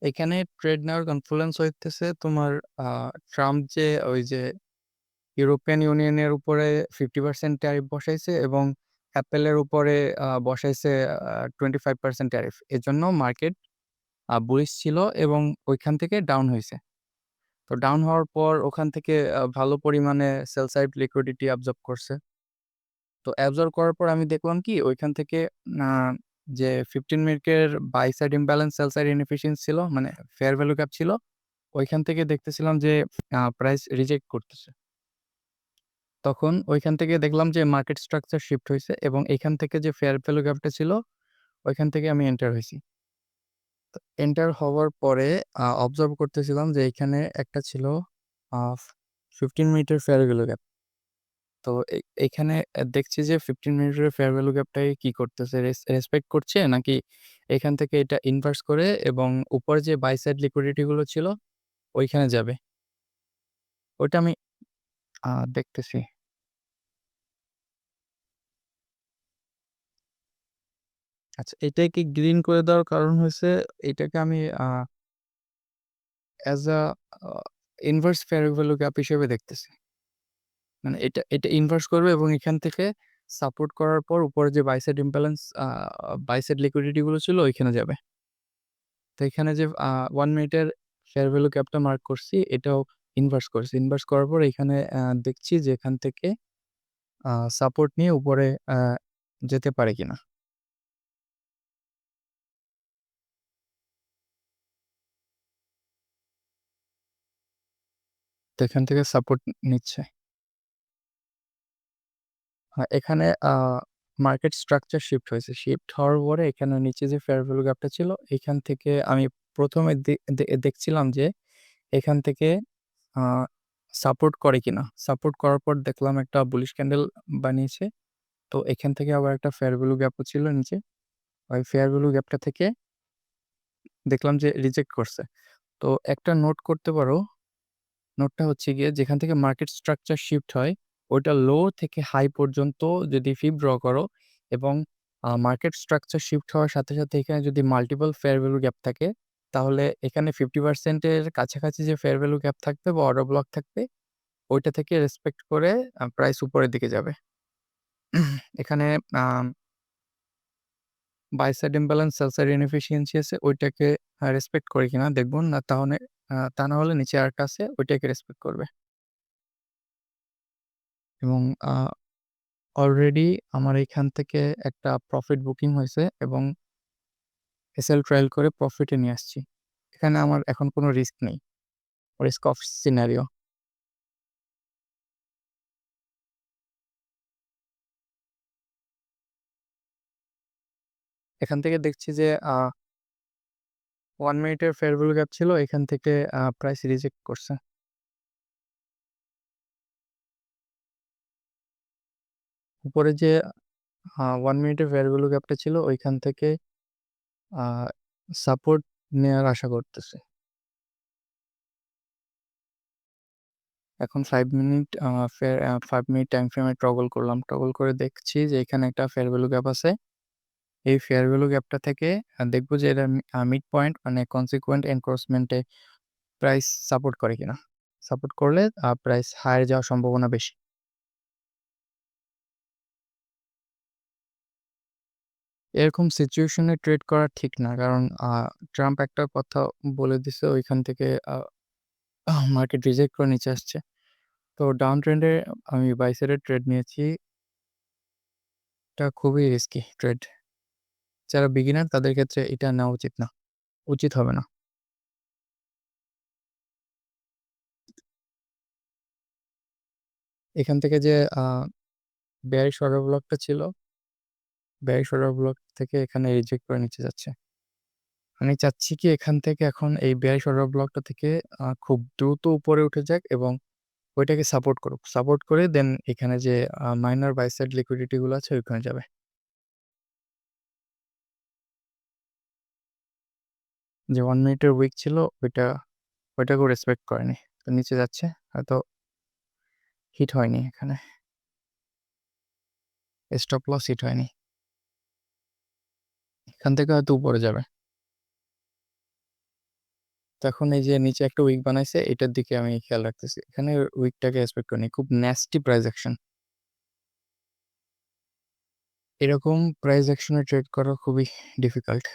এখানে ট্রেড নেওয়ার কনফ্লুয়েন্স হইতেছে তোমার ট্রাম্প যে ওই যে ইউরোপিয়ান ইউনিয়নের উপরে 50% ট্যারিফ বসাইছে এবং অ্যাপেলের উপরে বসাইছে 25% ট্যারিফ। এজন্য মার্কেট বুলিশ ছিল এবং ওইখান থেকে ডাউন হয়েছে। তো ডাউন হওয়ার পর ওখান থেকে ভালো পরিমাণে সেল সাইড লিকুইডিটি অ্যাবজর্ব করছে। তো অ্যাবজর্ব করার পর আমি দেখলাম কি ওইখান থেকে আহ, যে 15 মিনিটের buy side imbalance sell side inefficiency ছিল, মানে ফেয়ার ভ্যালু গ্যাপ ছিল। ওইখান থেকে দেখতেছিলাম যে প্রাইস রিজেক্ট করতেছে। তখন ওইখান থেকে দেখলাম যে মার্কেট স্ট্রাকচার শিফট হয়েছে এবং এখান থেকে যে ফেয়ার ভ্যালু গ্যাপটা ছিল ওইখান থেকে আমি এন্টার হয়েছি। এন্টার হওয়ার পরে অবজার্ভ করতেছিলাম যে এখানে একটা ছিল 15 মিনিটের ফেয়ার ভ্যালু গ্যাপ। তো এখানে দেখছি যে 15 মিনিটের ফেয়ার ভ্যালু গ্যাপটাই কি করতেছে, রেসপেক্ট করছে নাকি এখান থেকে এটা ইনভার্স করে এবং উপর যে বাই সাইড লিকুইডিটি গুলো ছিল ওইখানে যাবে। ওইটা আমি দেখতেছি। আচ্ছা, এটাকে গ্রিন করে দেওয়ার কারণ হয়েছে এটাকে আমি as a inverse fair value gap হিসেবে দেখতেছি। মানে এটা এটা ইনভার্স করবে এবং এখান থেকে সাপোর্ট করার পর উপরে যে বাইসাইড ইমব্যালেন্স বাইসাইড লিকুইডিটি গুলো ছিল ওইখানে যাবে। তো এখানে যে 1 মিনিটের ফেয়ার ভ্যালু গ্যাপটা মার্ক করছি এটাও ইনভার্স করছি। ইনভার্স করার পর এখানে দেখছি যে এখান থেকে সাপোর্ট নিয়ে উপরে যেতে পারে কিনা। তো এখান থেকে সাপোর্ট নিচ্ছে। এখানে মার্কেট স্ট্রাকচার শিফট হয়েছে। শিফট হওয়ার পরে এখানে নিচে যে ফেয়ার ভ্যালু গ্যাপটা ছিল এখান থেকে আমি প্রথমে দেখছিলাম যে এখান থেকে সাপোর্ট করে কিনা। সাপোর্ট করার পর দেখলাম একটা বুলিশ ক্যান্ডেল বানিয়েছে। তো এখান থেকে আবার একটা ফেয়ার ভ্যালু গ্যাপও ছিল নিচে। ওই ফেয়ার ভ্যালু গ্যাপটা থেকে দেখলাম যে রিজেক্ট করছে। তো একটা নোট করতে পারো, নোটটা হচ্ছে গিয়ে যেখান থেকে মার্কেট স্ট্রাকচার শিফট হয় ওইটা লো থেকে হাই পর্যন্ত যদি ফিব ড্র করো এবং মার্কেট স্ট্রাকচার শিফট হওয়ার সাথে সাথে এখানে যদি মাল্টিপল ফেয়ার ভ্যালু গ্যাপ থাকে তাহলে এখানে 50%-এর কাছাকাছি যে ফেয়ার ভ্যালু গ্যাপ থাকবে বা অর্ডার ব্লক থাকবে ওইটা থেকে রেসপেক্ট করে প্রাইস উপরের দিকে যাবে। এখানে buy side imbalance sell side inefficiency আছে, ওইটাকে রেসপেক্ট করে কিনা দেখবো। না তাহলে তা না হলে নিচে আর কাছে ওইটাকে রেসপেক্ট করবে। এবং অলরেডি আমার এখান থেকে একটা প্রফিট বুকিং হয়েছে এবং এসএল ট্রায়াল করে প্রফিটে নিয়ে আসছি। এখানে আমার এখন কোনো রিস্ক নেই, রিস্ক অফ সিনারিও। এখান থেকে দেখছি যে 1 মিনিটের ফেয়ার ভ্যালু গ্যাপ ছিল, এখান থেকে প্রাইস রিজেক্ট করছে। উপরে যে 1 মিনিটের ফেয়ার ভ্যালু গ্যাপটা ছিল ওইখান থেকে সাপোর্ট নেওয়ার আশা করতেছে। এখন 5 মিনিট 5 মিনিট টাইম ফ্রেমে টগল করলাম, টগল করে দেখছি যে এখানে একটা ফেয়ার ভ্যালু গ্যাপ আছে। এই ফেয়ার ভ্যালু গ্যাপটা থেকে দেখবো যে এটা মিড পয়েন্ট মানে কনসিকুয়েন্ট এনক্রোচমেন্টে প্রাইস সাপোর্ট করে কিনা। সাপোর্ট করলে প্রাইস হায়ার যাওয়ার সম্ভাবনা বেশি। এরকম সিচুয়েশনে ট্রেড করা ঠিক না, কারণ ট্রাম্প একটা কথা বলে দিছে ওইখান থেকে মার্কেট রিজেক্ট করে নিচে আসছে। তো ডাউন ট্রেন্ডে আমি বাই সাইডে ট্রেড নিয়েছি। এটা খুবই রিস্কি ট্রেড। যারা বিগিনার তাদের ক্ষেত্রে এটা নেওয়া উচিত না, উচিত হবে না। এখান থেকে যে বেয়ারিশ অর্ডার ব্লকটা ছিল, বেয়ারিশ অর্ডার ব্লক থেকে এখানে রিজেক্ট করে নিচে যাচ্ছে। আমি চাচ্ছি কি এখান থেকে এখন এই বেয়ারিশ অর্ডার ব্লকটা থেকে খুব দ্রুত উপরে উঠে যাক এবং ওইটাকে সাপোর্ট করুক। সাপোর্ট করে দেন এখানে যে মাইনার বাইসাইড লিকুইডিটি গুলো আছে ওইখানে যাবে। যে 1 মিনিটের উইক ছিল ওইটা, ওইটাকেও রেসপেক্ট করেনি। তো নিচে যাচ্ছে, হয়তো হিট হয়নি, এখানে স্টপ লস হিট হয়নি, এখান থেকে হয়তো উপরে যাবে। তো এখন এই যে নিচে একটা উইক বানাইছে, এটার দিকে আমি খেয়াল রাখতেছি। এখানে উইকটাকে এক্সপেক্ট করিনি। খুব ন্যাস্টি প্রাইস অ্যাকশন। এরকম প্রাইস অ্যাকশনে ট্রেড করা খুবই ডিফিকাল্ট।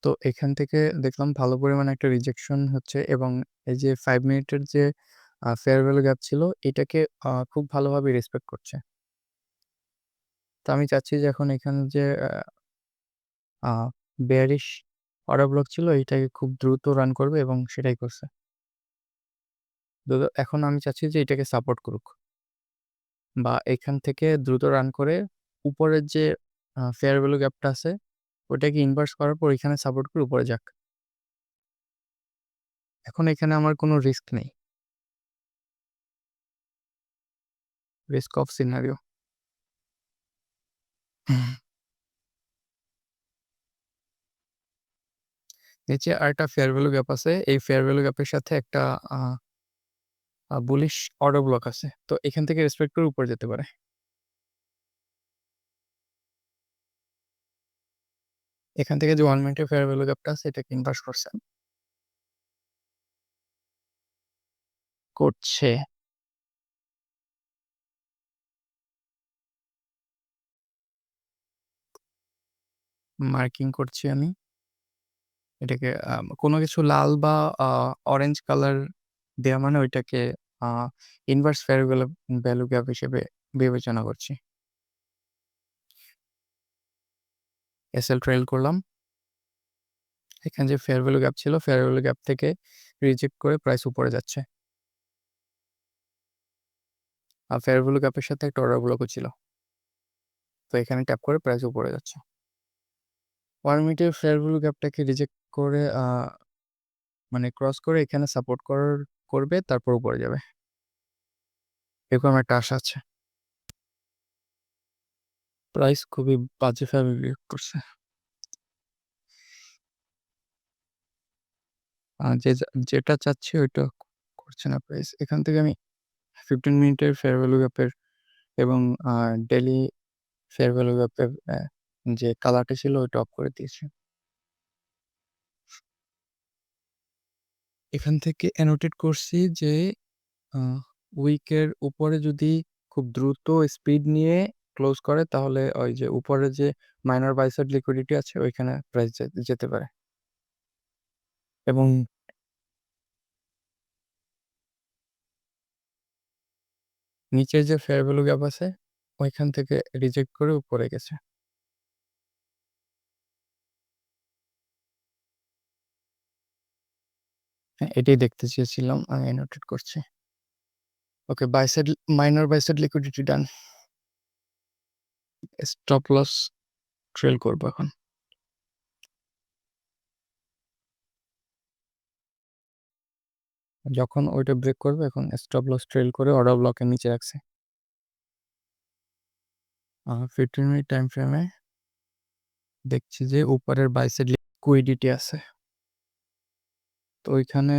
তো এখান থেকে দেখলাম ভালো পরিমাণে একটা রিজেকশন হচ্ছে এবং এই যে 5 মিনিটের যে ফেয়ার ভ্যালু গ্যাপ ছিল, এটাকে খুব ভালোভাবে রেসপেক্ট করছে। তো আমি চাচ্ছি যে এখন এখানে যে বেয়ারিশ অর্ডার ব্লক ছিল, এটাকে খুব দ্রুত রান করবে এবং সেটাই করছে। তো এখন আমি চাচ্ছি যে এটাকে সাপোর্ট করুক বা এখান থেকে দ্রুত রান করে উপরের যে ফেয়ার ভ্যালু গ্যাপটা আছে ওটাকে ইনভার্স করার পর এখানে সাপোর্ট করে উপরে যাক। এখন এখানে আমার কোনো রিস্ক নেই, রিস্ক অফ সিনারিও। নিচে আরেকটা ফেয়ার ভ্যালু গ্যাপ আছে, এই ফেয়ার ভ্যালু গ্যাপের সাথে একটা বুলিশ অর্ডার ব্লক আছে, তো এখান থেকে রেসপেক্ট করে উপরে যেতে পারে। এখান থেকে যে 1 মিনিটের ফেয়ার ভ্যালু গ্যাপটা আছে এটাকে ইনভার্স করছে, করছে। মার্কিং করছি আমি এটাকে। কোনো কিছু লাল বা অরেঞ্জ কালার দেওয়া মানে ওইটাকে ইনভার্স ফেয়ার ভ্যালু গ্যাপ হিসেবে বিবেচনা করছি। এসএল ট্রেল করলাম। এখানে যে ফেয়ার ভ্যালু গ্যাপ ছিল, ফেয়ার ভ্যালু গ্যাপ থেকে রিজেক্ট করে প্রাইস উপরে যাচ্ছে। আর ফেয়ার ভ্যালু গ্যাপের সাথে একটা অর্ডার ব্লকও ছিল, তো এখানে ট্যাপ করে প্রাইস উপরে যাচ্ছে। 1 মিনিটের ফেয়ার ভ্যালু গ্যাপটাকে রিজেক্ট করে মানে ক্রস করে এখানে সাপোর্ট করবে, তারপর উপরে যাবে, এরকম একটা আশা আছে। প্রাইস খুবই বাজে ভাবে রিয়েক্ট করছে। যেটা চাচ্ছি ওইটা করছে না প্রাইস। এখান থেকে আমি 15 মিনিটের ফেয়ার ভ্যালু গ্যাপের এবং ডেইলি ফেয়ার ভ্যালু গ্যাপের যে কালারটা ছিল ওইটা অফ করে দিয়েছি। এখান থেকে অ্যানোটেট করছি যে উইকের উপরে যদি খুব দ্রুত স্পিড নিয়ে ক্লোজ করে তাহলে ওই যে উপরে যে মাইনর বাইসাইড লিকুইডিটি আছে ওইখানে প্রাইস যেতে পারে। এবং নিচের যে ফেয়ার ভ্যালু গ্যাপ আছে ওইখান থেকে রিজেক্ট করে উপরে গেছে। হ্যাঁ, এটাই দেখতে চেয়েছিলাম, আমি অ্যানোটেট করছি। ওকে, বাইসাইড মাইনর বাইসাইড লিকুইডিটি ডান। স্টপ লস ট্রেল করবো এখন। যখন ওইটা ব্রেক করবে এখন স্টপ লস ট্রেল করে অর্ডার ব্লকের নিচে রাখছে। 15 মিনিট টাইম ফ্রেমে দেখছি যে উপরের বাইসাইড লিকুইডিটি আছে, তো ওইখানে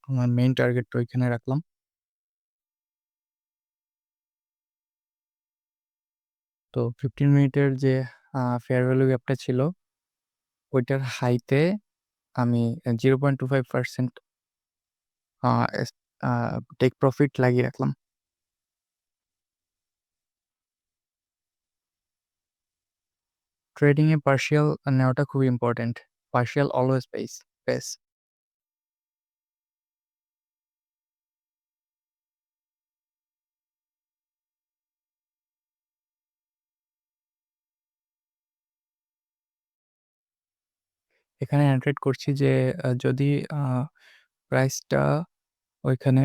আমার মেইন টার্গেটটা ওইখানে রাখলাম। তো 15 মিনিটের যে ফেয়ার ভ্যালু গ্যাপটা ছিল ওইটার হাইতে আমি 0.25% টেক প্রফিট লাগিয়ে রাখলাম। ট্রেডিংয়ে পার্শিয়াল নেওয়াটা খুবই ইম্পর্টেন্ট। Partial always pace. এখানে অ্যান্ট্রেড করছি যে যদি প্রাইসটা ওইখানে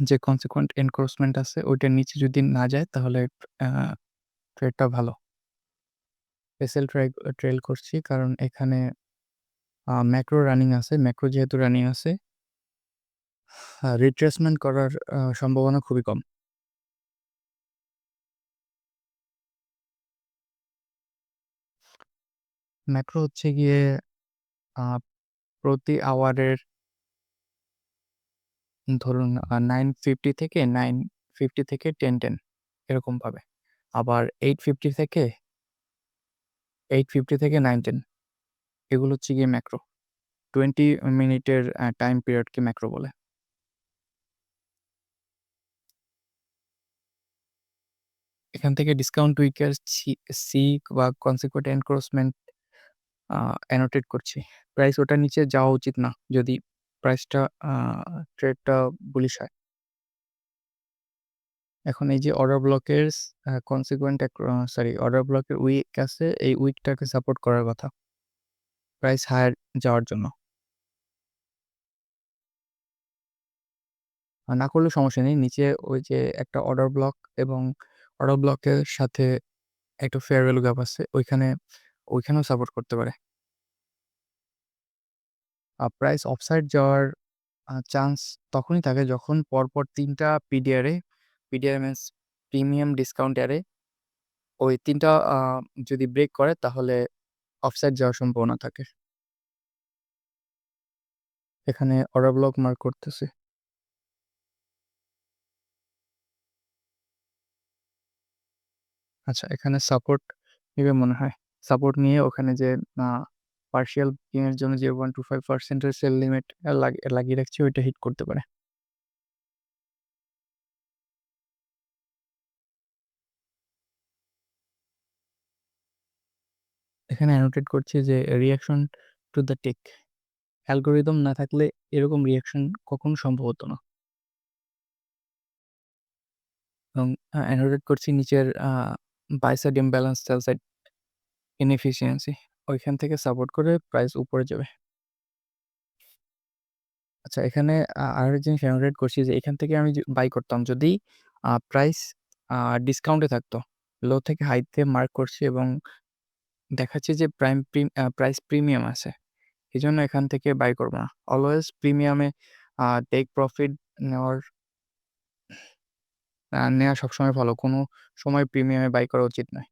যে কনসিকুয়েন্ট এনক্রোচমেন্ট আছে ওইটার নিচে যদি না যায় তাহলে ট্রেডটা ভালো। এসএল ট্রেল করছি কারণ এখানে ম্যাক্রো রানিং আছে। ম্যাক্রো যেহেতু রানিং আছে রিট্রেসমেন্ট করার সম্ভাবনা খুবই কম। ম্যাক্রো হচ্ছে গিয়ে প্রতি আওয়ারের ধরুন 950 থেকে 1010 এরকম পাবে। আবার 850 থেকে 850 থেকে 910 এগুলো হচ্ছে গিয়ে ম্যাক্রো। 20 মিনিটের টাইম পিরিয়ডকে ম্যাক্রো বলে। এখান থেকে ডিসকাউন্ট উইকের সি বা কনসিকুয়েন্ট এনক্রোচমেন্ট অ্যানোটেট করছি। প্রাইস ওটার নিচে যাওয়া উচিত না যদি প্রাইসটা ট্রেডটা বুলিশ হয়। এখন এই যে অর্ডার ব্লকের কনসিকুয়েন্ট অর্ডার ব্লকের উইক আছে, এই উইকটাকে সাপোর্ট করার কথা প্রাইস হায়ার যাওয়ার জন্য। না করলে সমস্যা নেই, নিচে ওই যে একটা অর্ডার ব্লক এবং অর্ডার ব্লকের সাথে একটা ফেয়ার ভ্যালু গ্যাপ আছে, ওইখানেও সাপোর্ট করতে পারে। প্রাইস অফসাইড যাওয়ার চান্স তখনই থাকে যখন পরপর 3টা পিডিআর মিনস প্রিমিয়াম ডিসকাউন্ট এয়ারে ওই 3টা যদি ব্রেক করে তাহলে অফসাইড যাওয়ার সম্ভাবনা থাকে। এখানে অর্ডার ব্লক মার্ক করতেছি। আচ্ছা, এখানে সাপোর্ট নিবে মনে হয়। সাপোর্ট নিয়ে ওখানে যে পার্শিয়াল এর জন্য 0.25% সেল লিমিট লাগিয়ে রাখছি, ওইটা হিট করতে পারে। এখানে অ্যানোটেট করছি যে reaction to the tech algorithm না থাকলে এরকম রিয়াকশন কখনো সম্ভব হতো না। এবং অ্যানোটেট করছি নিচের buy side imbalance, sell side inefficiency, ওইখান থেকে সাপোর্ট করে প্রাইস উপরে যাবে। আচ্ছা, এখানে আরেকটা জিনিস অ্যানোটেট করছি যে এখান থেকে আমি বাই করতাম যদি প্রাইস ডিসকাউন্টে থাকতো। লো থেকে হাইতে মার্ক করছি এবং দেখাচ্ছি যে প্রাইস প্রিমিয়াম আছে, এই জন্য এখান থেকে বাই করবো না। অলওয়েজ প্রিমিয়ামে টেক প্রফিট নেওয়ার নেওয়া সবসময় ভালো, কোনো সময় প্রিমিয়ামে বাই করা উচিত নয়।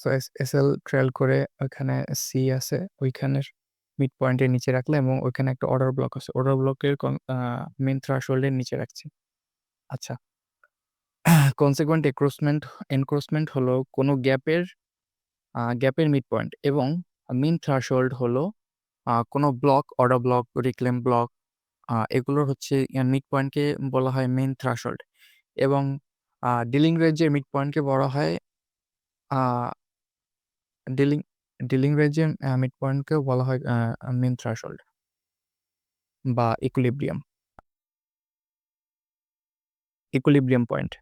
সো এসএল ট্রেল করে ওইখানে সি আছে, ওইখানের মিড পয়েন্টের নিচে রাখলে এবং ওইখানে একটা অর্ডার ব্লক আছে, অর্ডার ব্লকের মেন থ্রাশহোল্ডের নিচে রাখছি। আচ্ছা, কনসিকুয়েন্ট এনক্রোচমেন্ট হলো কোনো গ্যাপের মিড পয়েন্ট এবং মিন থ্রাশহোল্ড হলো কোনো block, order block, reclaim block, এগুলোর হচ্ছে মিড পয়েন্টকে বলা হয় মেন থ্রাশহোল্ড এবং ডিলিং রেঞ্জের মিড পয়েন্টকে বলা হয় ডিলিং ডিলিং রেঞ্জের মিড পয়েন্টকেও বলা হয় মেন থ্রাশহোল্ড বা ইকুইলিব্রিয়াম পয়েন্ট।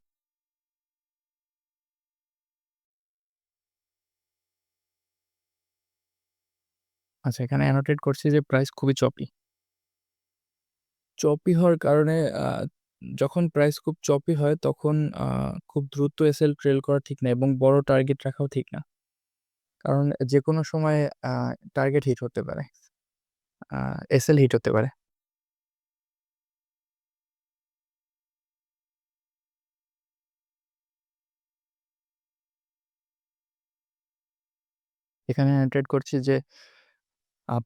আচ্ছা, এখানে অ্যানোটেট করছি যে প্রাইস খুবই চপি হওয়ার কারণে যখন প্রাইস খুব চপি হয় তখন খুব দ্রুত এসএল ট্রেল করা ঠিক না এবং বড় টার্গেট রাখাও ঠিক না, কারণ যে কোনো সময় টার্গেট হিট হতে পারে, এসএল হিট হতে পারে। এখানে ট্রেড করছি যে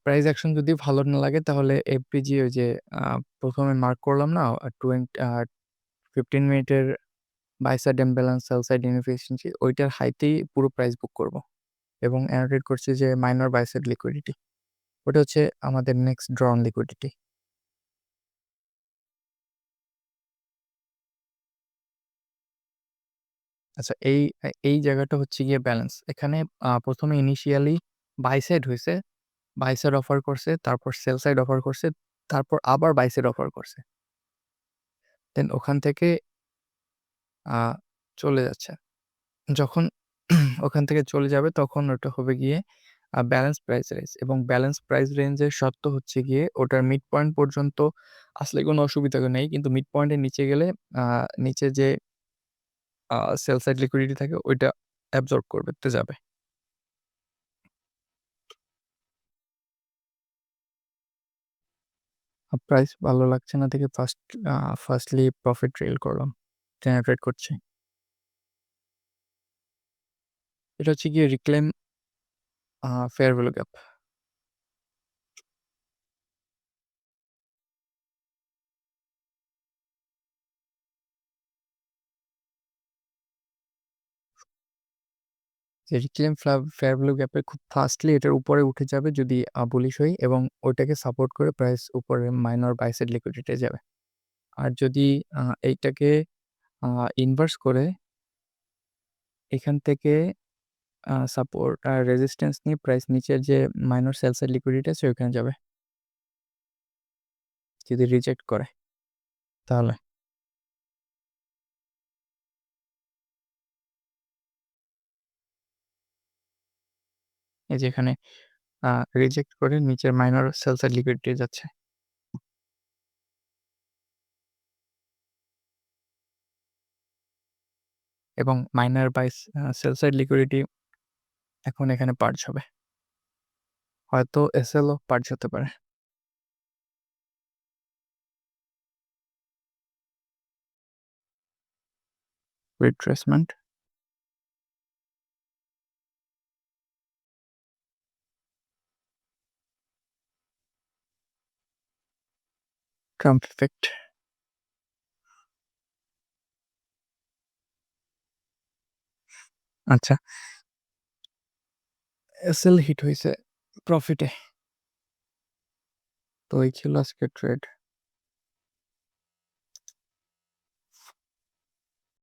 প্রাইস অ্যাকশন যদি ভালো না লাগে তাহলে এফপিজি ওই যে প্রথমে মার্ক করলাম না 15 মিনিটের buy side imbalance, sell side inefficiency, ওইটার হাইতেই পুরো প্রাইস বুক করব এবং অ্যানোটেট করছি যে মাইনর বাই সাইড লিকুইডিটি, ওটা হচ্ছে আমাদের নেক্সট ড্রন লিকুইডিটি। আচ্ছা, এই জায়গাটা হচ্ছে গিয়ে ব্যালেন্স। এখানে প্রথমে ইনিশিয়ালি বাই সাইড হয়েছে, বাই সাইড অফার করছে, তারপর সেল সাইড অফার করছে, তারপর আবার বাই সাইড অফার করছে, দেন ওখান থেকে চলে যাচ্ছে। যখন ওখান থেকে চলে যাবে তখন ওটা হবে গিয়ে ব্যালেন্স প্রাইস রেঞ্জ এবং ব্যালেন্স প্রাইস রেঞ্জের শর্ত হচ্ছে গিয়ে ওটার মিড পয়েন্ট পর্যন্ত আসলে কোনো অসুবিধা নেই, কিন্তু মিড পয়েন্টের নিচে গেলে নিচে যে সেল সাইড লিকুইডিটি থাকে ওইটা অ্যাবজর্ব করতে যাবে। প্রাইস ভালো লাগছে না থেকে ফার্স্টলি প্রফিট ট্রেল করলাম, জেনারেট করছে। এটা হচ্ছে গিয়ে রিক্লেম ফেয়ার ভ্যালু গ্যাপ। যে রিক্লেম ফেয়ার ভ্যালু গ্যাপের খুব ফাস্টলি এটার উপরে উঠে যাবে যদি বুলিশ হই, এবং ওইটাকে সাপোর্ট করে প্রাইস উপরে মাইনর বাই সাইড লিকুইডিটি যাবে। আর যদি এইটাকে ইনভার্স করে এখান থেকে সাপোর্ট আর রেজিস্ট্যান্স নিয়ে প্রাইস নিচের যে মাইনর সেল সাইড লিকুইডিটি আছে ওইখানে যাবে যদি রিজেক্ট করে তাহলে। এই যে এখানে রিজেক্ট করে নিচের মাইনর সেল সাইড লিকুইডিটি যাচ্ছে। এবং minor buy sell side liquidity এখন এখানে পার্জ হবে, হয়তো এসএলও পার্জ হতে পারে। Retracement, Trump effect. আচ্ছা, এসএল হিট হয়েছে প্রফিটে, তো এই ছিল আজকে ট্রেড।